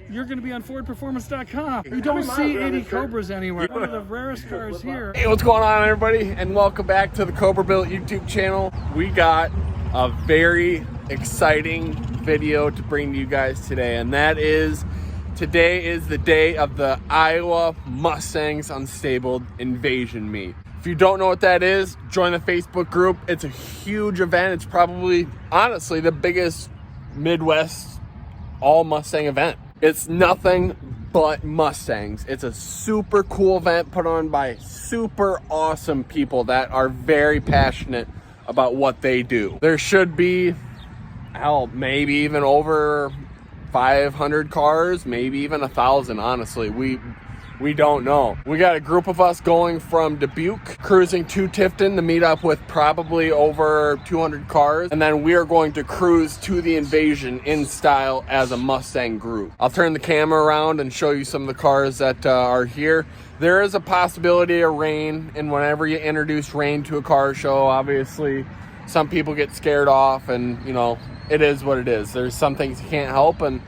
you're going to be on FordPerformance.com. You don't see 80 Cobras anywhere. One of the rarest cars here. Hey, what's going on, everybody? And welcome back to the Cobra Built YouTube channel. We got a very exciting video to bring to you guys today, and that is today is the day of the Iowa Mustangs Unstabled Invasion Meet. If you don't know what that is, join the Facebook group. It's a huge event. It's probably, honestly, the biggest Midwest all Mustang event. It's nothing but Mustangs. It's a super cool event put on by super awesome people that are very passionate about what they do. There should be, hell, maybe even over 500 cars, maybe even 1,000, honestly. We don't know. We got a group of us going from Dubuque, cruising to Tifton to meet up with probably over 200 cars. And then we are going to cruise to the Invasion in style as a Mustang group. I'll turn the camera around and show you some of the cars that are here. There is a possibility of rain, and whenever you introduce rain to a car show, obviously some people get scared off, and you know, it is what it is. There's some things you can't help, and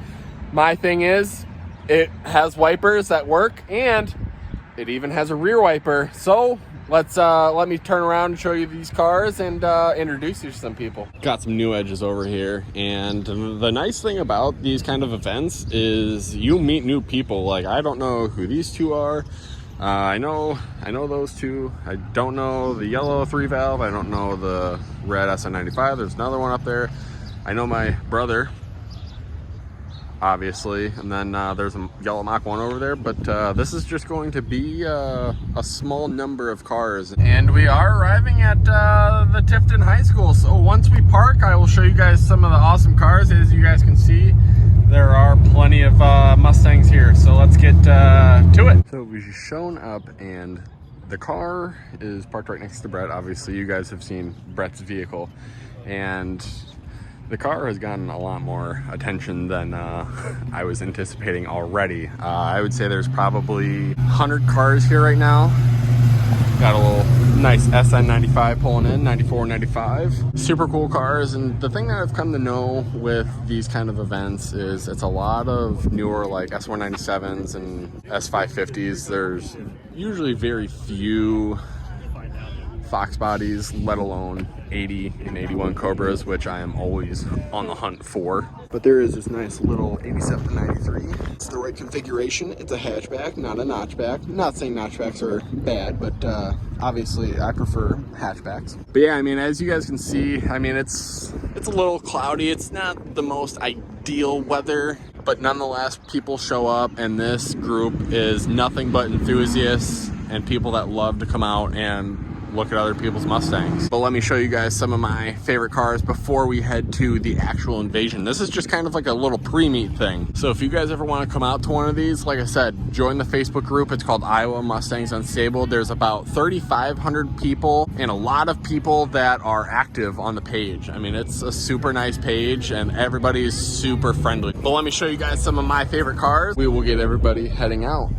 my thing is, it has wipers that work, and it even has a rear wiper. So let me turn around and show you these cars and introduce you to some people. Got some new edges over here, and the nice thing about these kind of events is you meet new people. Like, I don't know who these two are. I know those two. I don't know the yellow 3-valve. I don't know the red SN95. There's another one up there. I know my brother, obviously, and then there's a yellow Mach 1 over there, but this is just going to be a small number of cars. And we are arriving at the Tifton High School, so once we park, I will show you guys some of the awesome cars. As you guys can see, there are plenty of Mustangs here, so let's get to it. So we've shown up, and the car is parked right next to Brett. Obviously, you guys have seen Brett's vehicle, and the car has gotten a lot more attention than I was anticipating already. I would say there's probably 100 cars here right now. Got a little nice SN95 pulling in, 94, 95. Super cool cars, and the thing that I've come to know with these kind of events is it's a lot of newer like S197s and S550s. There's usually very few Fox bodies, let alone 80 and 81 Cobras, which I am always on the hunt for. But there is this nice little 87 93. It's the right configuration. It's a hatchback, not a notchback. Not saying notchbacks are bad, but obviously I prefer hatchbacks. But yeah, I mean, as you guys can see, I mean, it's a little cloudy. It's not the most ideal weather, but nonetheless, people show up, and this group is nothing but enthusiasts and people that love to come out and look at other people's Mustangs. But let me show you guys some of my favorite cars before we head to the actual invasion. This is just kind of like a little pre-meet thing. So if you guys ever want to come out to one of these, like I said, join the Facebook group. It's called Iowa Mustangs Unstabled. There's about 3,500 people and a lot of people that are active on the page. I mean, it's a super nice page and everybody is super friendly. But let me show you guys some of my favorite cars. We will get everybody heading out.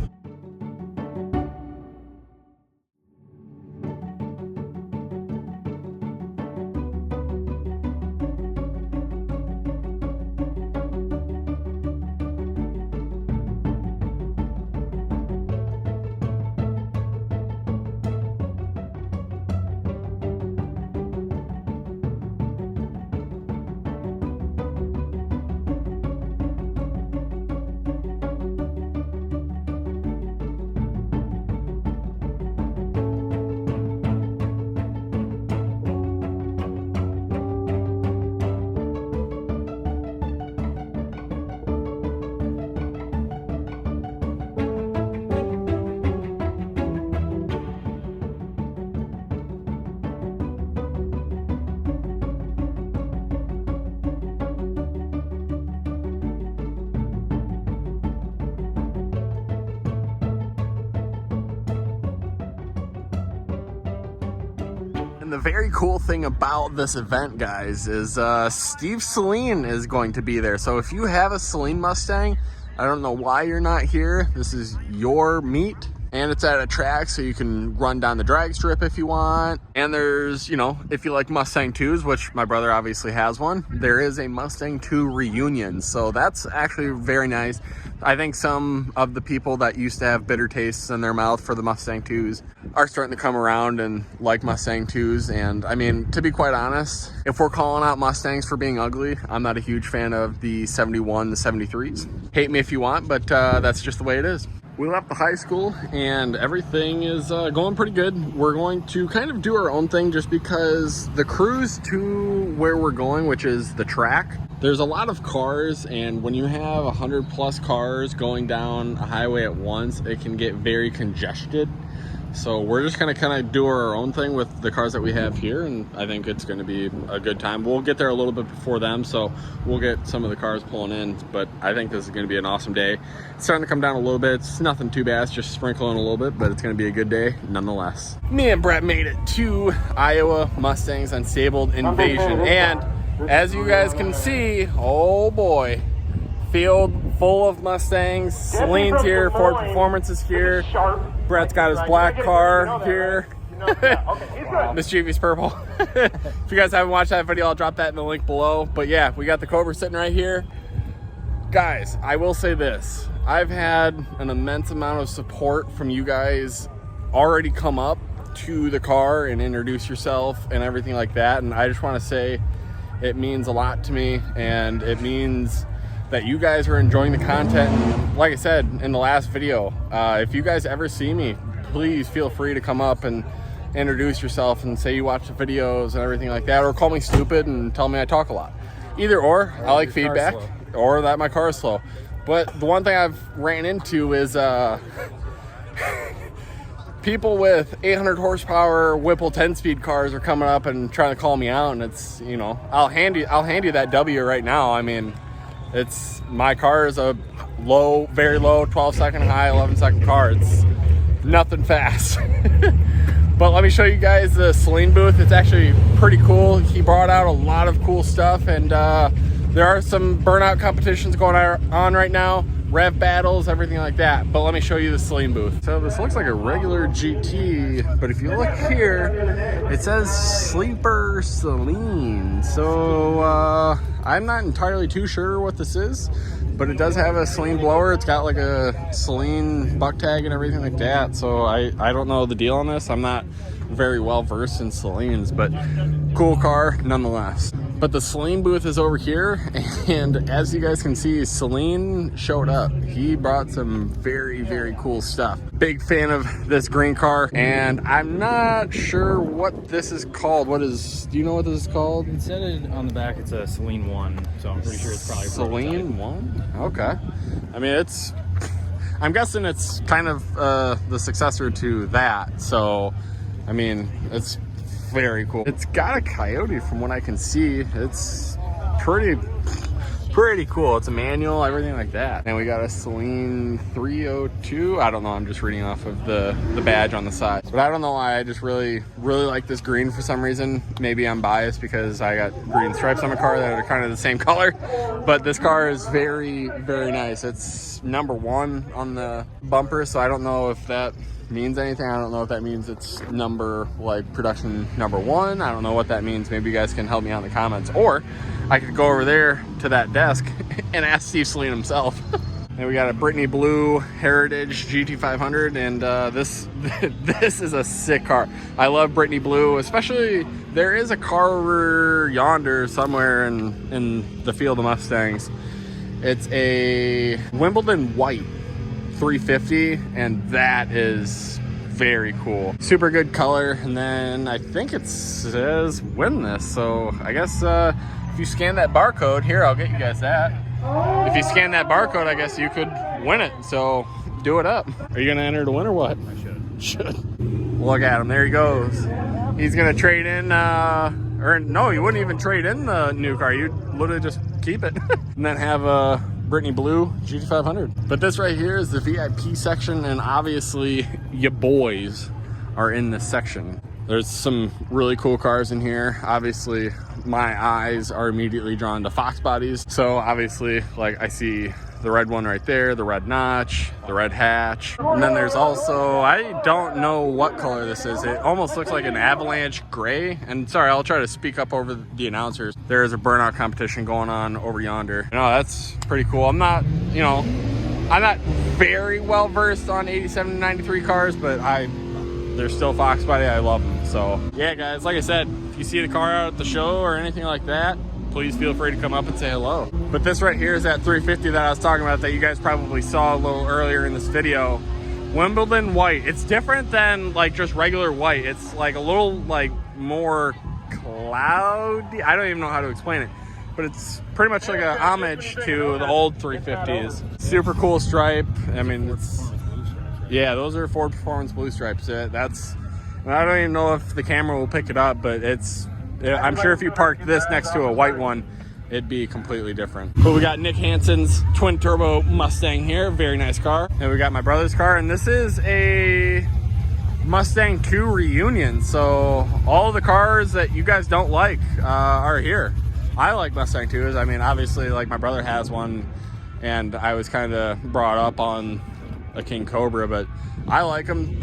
And the very cool thing about this event, guys, is Steve Saleen is going to be there. So if you have a Saleen Mustang, I don't know why you're not here. This is your meet. And it's at a track, so you can run down the drag strip if you want. And there's, you know, if you like Mustang IIs, which my brother obviously has one, there is a Mustang II reunion. So that's actually very nice. I think some of the people that used to have bitter tastes in their mouth for the Mustang IIs are starting to come around and like Mustang IIs. And I mean, to be quite honest, if we're calling out Mustangs for being ugly, I'm not a huge fan of the 71, the 73s. Hate me if you want, but that's just the way it is. We left the high school and everything is going pretty good. We're going to kind of do our own thing just because the cruise to where we're going, which is the track, there's a lot of cars, and when you have 100+ cars going down a highway at once, it can get very congested. So we're just gonna kind of do our own thing with the cars that we have here, and I think it's gonna be a good time. We'll get there a little bit before them, so we'll get some of the cars pulling in, but I think this is gonna be an awesome day. It's starting to come down a little bit. It's nothing too bad, it's just sprinkling a little bit, but it's gonna be a good day nonetheless. Me and Brett made it to Iowa Mustangs Unstabled Invasion, and as you guys can see, oh boy, field full of Mustangs. Celine's here, Ford Performance is here. Brett's got his black car here. Mischievous purple. If you guys haven't watched that video, I'll drop that in the link below. But yeah, we got the Cobra sitting right here. Guys, I will say this. I've had an immense amount of support from you guys already come up to the car and introduce yourself and everything like that. And I just want to say it means a lot to me, and it means that you guys are enjoying the content. And like I said in the last video, if you guys ever see me, please feel free to come up and introduce yourself and say you watch the videos and everything like that, or call me stupid and tell me I talk a lot. Either or, I like feedback, or that my car is slow. But the one thing I've ran into is people with 800 horsepower Whipple 10-speed cars are coming up and trying to call me out, and it's, you know, I'll hand you that W right now. I mean, it's, my car is a low, very low 12-second high, 11-second car. It's nothing fast. But let me show you guys the Celine booth. It's actually pretty cool. He brought out a lot of cool stuff, and there are some burnout competitions going on right now, rev battles, everything like that. But let me show you the Celine booth. So this looks like a regular GT, but if you look here, it says Sleeper Celine. So I'm not entirely too sure what this is, but it does have a Celine blower. It's got like a Celine buck tag and everything like that. So I don't know the deal on this. I'm not very well versed in Celines, but cool car nonetheless. But the Celine booth is over here, and as you guys can see, Celine showed up. He brought some very, very cool stuff. Big fan of this green car, and I'm not sure what this is called. Do you know what this is called? It said on the back it's a Celine 1, so I'm pretty sure it's probably Celine 1? Okay. I mean, I'm guessing it's kind of the successor to that, so I mean, it's very cool. It's got a Coyote from what I can see. It's pretty cool. It's a manual, everything like that. And we got a Celine 302. I don't know, I'm just reading off of the badge on the side. But I don't know why, I just really like this green for some reason. Maybe I'm biased because I got green stripes on my car that are kind of the same color. But this car is very, very nice. It's number 1 on the bumper, so I don't know if that means anything. I don't know if that means it's production number 1. I don't know what that means. Maybe you guys can help me out in the comments, or I could go over there to that desk and ask Steve Celine himself. And we got a Brittany Blue Heritage GT500, and this is a sick car. I love Brittany Blue, especially there is a car over yonder somewhere in the field of Mustangs. It's a Wimbledon White 350, and that is very cool. Super good color. And then I think it says win this, so I guess if you scan that barcode here, I'll get you guys that. If you scan that barcode, I guess you could win it, so do it up. Are you gonna enter to win or what? I should. Look at him, there he goes. He's gonna trade in or no, you wouldn't even trade in the new car, you'd literally just keep it. And then have a Brittany Blue GT500. But this right here is the VIP section, and obviously your boys are in this section. There's some really cool cars in here. Obviously my eyes are immediately drawn to Fox bodies, so obviously like I see the red one right there, the red notch, the red hatch. And then there's also, I don't know what color this is. It almost looks like an avalanche gray. And sorry, I'll try to speak up over the announcers. There is a burnout competition going on over yonder. You know, that's pretty cool. I'm not very well versed on 87 and 93 cars, but they're still Fox Body. I love them. So yeah, guys, like I said, if you see the car out at the show or anything like that, please feel free to come up and say hello. But this right here is that 350 that I was talking about that you guys probably saw a little earlier in this video. Wimbledon white. It's different than like just regular white. It's like a little like more cloudy. I don't even know how to explain it, but it's pretty much like a homage to the old 350s. Super cool stripe. I mean, yeah, those are Ford Performance blue stripes. That's, I don't even know if the camera will pick it up, but I'm sure if you parked this next to a white one, it'd be completely different. But we got Nick Hansen's twin turbo Mustang here. Very nice car. And we got my brother's car, and this is a Mustang II reunion. So all the cars that you guys don't like are here. I like Mustang IIs. I mean, obviously, like my brother has one, and I was kind of brought up on a King Cobra, but I like them.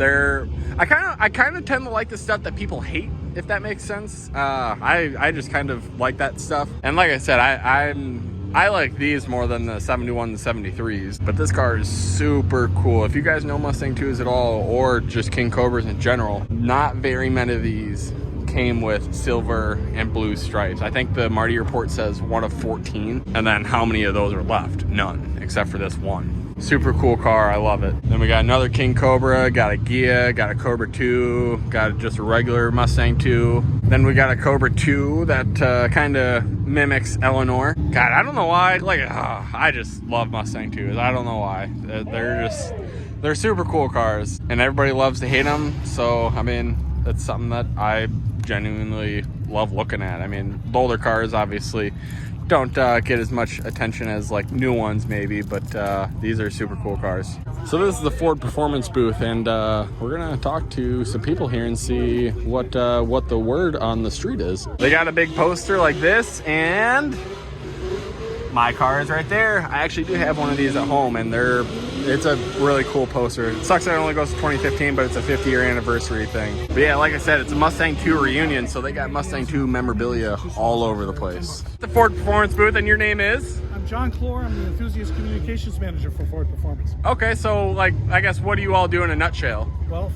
I kind of tend to like the stuff that people hate, if that makes sense. I just kind of like that stuff. And like I said, I like these more than the 71 and 73s, but this car is super cool. If you guys know Mustang IIs at all, or just King Cobras in general, not very many of these came with silver and blue stripes. I think the Marty report says 1 of 14, and then how many of those are left? None, except for this one. Super cool car. I love it. Then we got another King Cobra, got a Ghia, got a Cobra 2, got just a regular Mustang 2. Then we got a Cobra 2 that kind of mimics Eleanor. God, I don't know why. I just love Mustang 2s. I don't know why. They're super cool cars, and everybody loves to hate them. So, I mean, that's something that I genuinely love looking at. I mean, the older cars obviously don't get as much attention as like new ones maybe, but these are super cool cars. So this is the Ford Performance booth, and we're gonna talk to some people here and see what the word on the street is. They got a big poster like this, and my car is right there. I actually do have one of these at home, and it's a really cool poster. It sucks that it only goes to 2015, but it's a 50-year anniversary thing. But yeah, like I said, it's a Mustang II reunion, so they got Mustang II memorabilia all over the place. The Ford Performance booth, and your name is? I'm John Clore. I'm the Enthusiast Communications Manager for Ford Performance. Okay, so like, I guess, what do you all do in a nutshell? Well,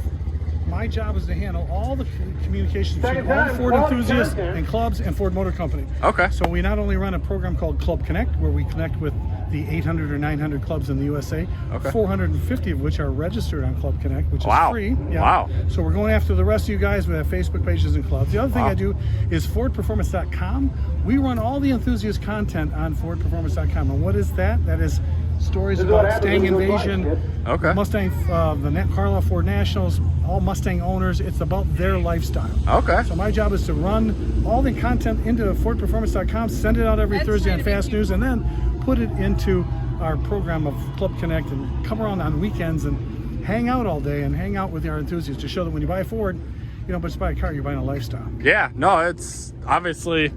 my job is to handle all the communications between all Ford enthusiasts and clubs and Ford Motor Company. Okay. So we not only run a program called Club Connect, where we connect with the 800 or 900 clubs in the USA, okay, 450 of which are registered on Club Connect, which is free. Yeah. Wow. So we're going after the rest of you guys. We have Facebook pages and clubs. The other thing I do is FordPerformance.com. We run all the enthusiast content on FordPerformance.com. And what is that? That is stories about Stang Invasion, okay, Mustang, the Carlisle Ford Nationals, all Mustang owners. It's about their lifestyle. Okay. So my job is to run all the content into FordPerformance.com, send it out every Thursday on Fast News, and then put it into our program of Club Connect and come around on weekends and hang out all day and hang out with our enthusiasts to show that when you buy a Ford, you don't just buy a car, you're buying a lifestyle. Yeah, no, it's obviously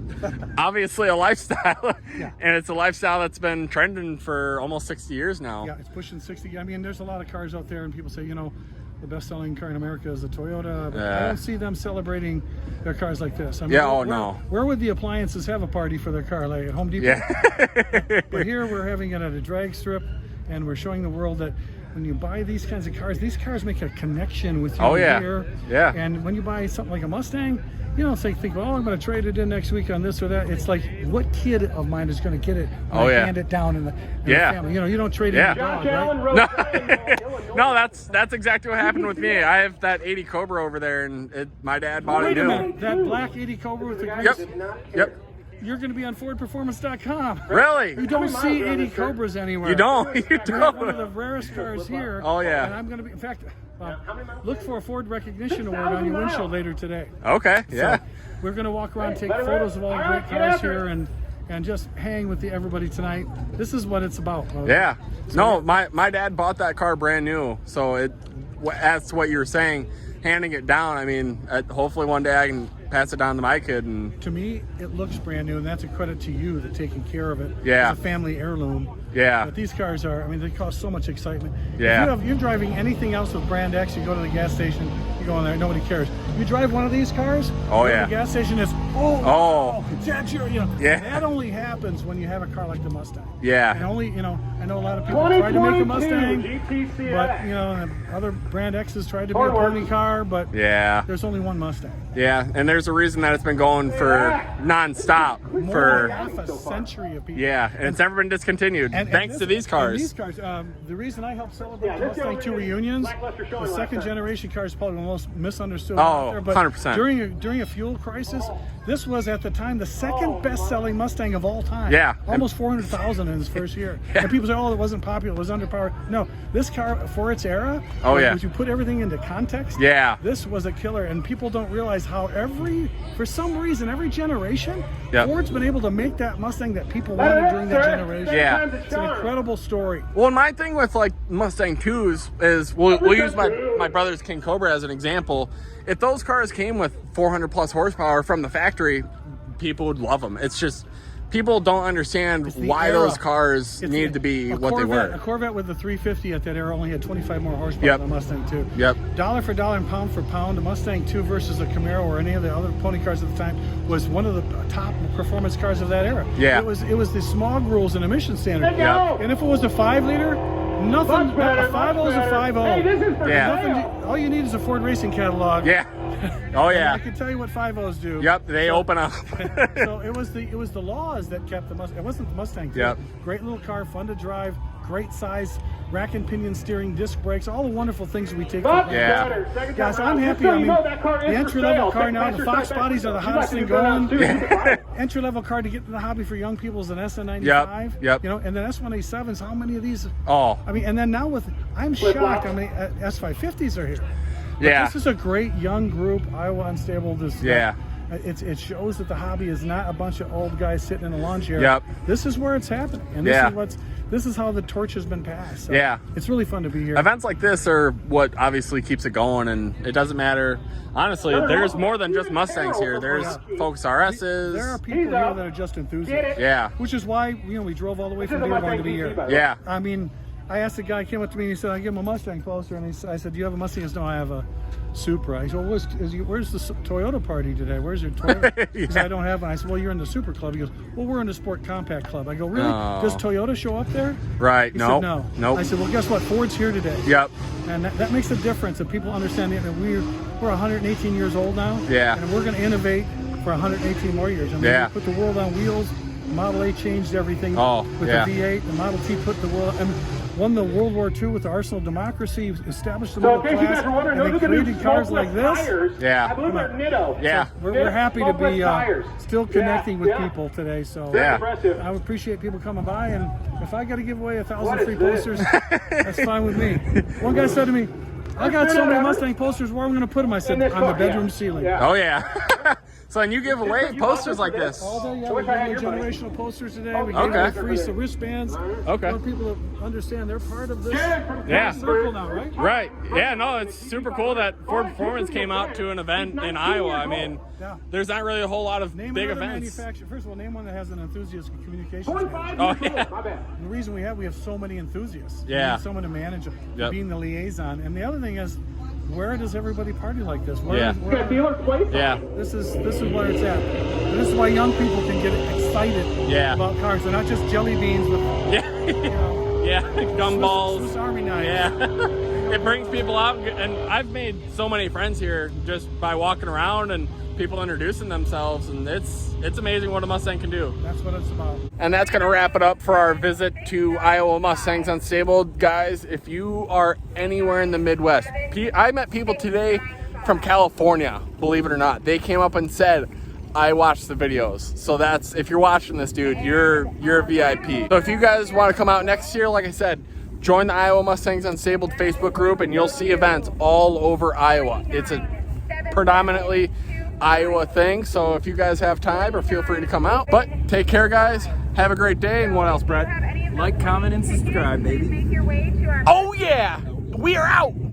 a lifestyle. Yeah. And it's a lifestyle that's been trending for almost 60 years now. Yeah, it's pushing 60. I mean, there's a lot of cars out there, and people say, you know, the best-selling car in America is the Toyota. But I don't see them celebrating their cars like this. I mean, where would the appliances have a party for their car? Like at Home Depot? Yeah. But here we're having it at a drag strip, and we're showing the world that when you buy these kinds of cars make a connection with you here. Yeah. And when you buy something like a Mustang, you don't think, well, I'm going to trade it in next week on this or that. It's like, what kid of mine is going to get it and hand it down in the family? You know, you don't trade in the dog, right? No, that's exactly what happened with me. I have that 80 Cobra over there, and my dad bought it new. Wait a minute, that black 80 Cobra with the grease? Yep. You're going to be on FordPerformance.com. Really? You don't see 80 Cobras anywhere. You don't? You don't? Have one of the rarest cars here. Oh, yeah. And I'm going to be, in fact, look for a Ford Recognition Award on your windshield later today. Okay, yeah. So we're going to walk around, take photos of all the great cars here, and just hang with everybody tonight. This is what it's about. Yeah. So my dad bought that car brand new, so that's what you were saying, handing it down. I mean, hopefully one day I can pass it down to my kid. And to me, it looks brand new, and that's a credit to you that taking care of it. Yeah. It's a family heirloom. Yeah. But these cars are, I mean, they cause so much excitement. Yeah. If you're driving anything else with brand X, you go to the gas station, you go in there, nobody cares. You drive one of these cars, Oh, you go yeah. to the gas station, it's, that's your, you know. Yeah. That only happens when you have a car like the Mustang. Yeah. And only, you know, I know a lot of people tried to make a Mustang, but, you know, and other brand X's tried to be a pony car, but Yeah. there's only one Mustang. Yeah, and there's a reason that it's been going for non-stop More for than half a century of people. yeah, and it's never been discontinued And thanks to these cars. And these cars, the reason I helped celebrate the Mustang 2 reunions, the second generation car is probably the most misunderstood out there. But 100%. During a fuel crisis, this was at the time the second best-selling Mustang of all time. Yeah. Almost 400,000 in its first year. And people say, oh, it wasn't popular, it was underpowered. No, this car, for its era, when you put everything into context, this was a killer. And people don't realize how for some reason, every generation, Ford's been able to make that Mustang that people wanted during that generation. Yeah. It's an incredible story. Well, my thing with like Mustang 2s is we'll use my brother's King Cobra as an example. If those cars came with 400 plus horsepower from the factory, people would love them. It's just people don't understand why those cars needed to be what they were. A Corvette with the 350 at that era only had 25 more horsepower than a Mustang 2. Yep. Dollar for dollar and pound for pound, a Mustang 2 versus a Camaro or any of the other pony cars at the time was one of the top performance cars of that era. Yeah. It was the smog rules and emission standard. Yep. And if it was a 5-liter, nothing. A 5.0 is a 5.0. Hey, this is All you need is a Ford racing catalog. Yeah. Oh yeah. I can tell you what 5.0s do. Yep. They open up. So it was the laws that kept the Mustang. It wasn't the Mustang. Yep. Great little car, fun to drive, great size, rack and pinion steering, disc brakes, all the wonderful things that we take for granted. Yeah. Guys, I'm happy. I mean, the entry-level car now, the Fox bodies are the hottest thing going. Entry-level car to get into the hobby for young people is an SN95. Yep. You know, and then S187s. How many of these? Oh. I mean, and then now I'm shocked how many S550s are here. But this is a great young group. Iowa Unstable. It shows that the hobby is not a bunch of old guys sitting in a lawn chair. Yep. This is where it's happening, and this is how the torch has been passed. So it's really fun to be here. Events like this are what obviously keeps it going, and it doesn't matter. Honestly, there's more than just Mustangs here. There's Focus RSs. There are people here that are just enthusiasts. Yeah. Which is why we drove all the way from Dearborn to be here. Yeah. I mean, I asked a guy, came up to me and he said, I give him a Mustang poster, and I said, do you have a Mustang? He goes, no, I have a Supra. I said, well, where's the Toyota party today? Where's your Toyota? He said, I don't have one. I said, well, you're in the Super Club. He goes, well, we're in the Sport Compact Club. I go, really? Does Toyota show up there? Right. He said, no. Nope. I said, well, guess what? Ford's here today. Yep. And that makes a difference, that people understand that we're 118 years old now. Yeah. And we're going to innovate for 118 more years. I mean, we put the world on wheels. Model A changed everything with the V8. The Model T put the world. I mean, won the World War II with the Arsenal of Democracy, established the middle class, and they created cars like this. Yeah. I believe they're Nitto. Yeah. We're happy to be still connecting with people today. So I would appreciate people coming by, and if I got to give away 1,000 free posters, that's fine with me. One guy said to me, I got so many Mustang posters, where am I going to put them? I said, on the bedroom ceiling. Oh yeah. So and you give away posters like this. All day, we give away generational posters today. We give away free wristbands. Okay. For people to understand they're part of this circle now, right? Right. Yeah, no, it's super cool that Ford Performance came out to an event in Iowa. I mean, there's not really a whole lot of big events. First of all, name one that has an enthusiast communications. Oh, yeah. And the reason we have so many enthusiasts. Yeah. We need someone to manage them, being the liaison. And the other thing is, where does everybody party like this? Where, Yeah. This is where it's at. And this is why young people can get excited about cars. They're not just jelly beans with gumballs. Swiss Army knives. Yeah. It brings people out, and I've made so many friends here just by walking around and people introducing themselves, and it's amazing what a Mustang can do. That's what it's about. And that's going to wrap it up for our visit to Iowa Mustangs Unstable. Guys, if you are anywhere in the Midwest, I met people today from California, believe it or not. They came up and said, I watched the videos. So that's, if you're watching this, dude, you're a VIP. So if you guys want to come out next year, like I said, join the Iowa Mustangs Unstabled Facebook group, and you'll see events all over Iowa. It's a predominantly Iowa thing, so if you guys have time, or feel free to come out. But take care, guys. Have a great day. And what else, Brett? Like, comment, and subscribe, baby. Oh yeah, we are out.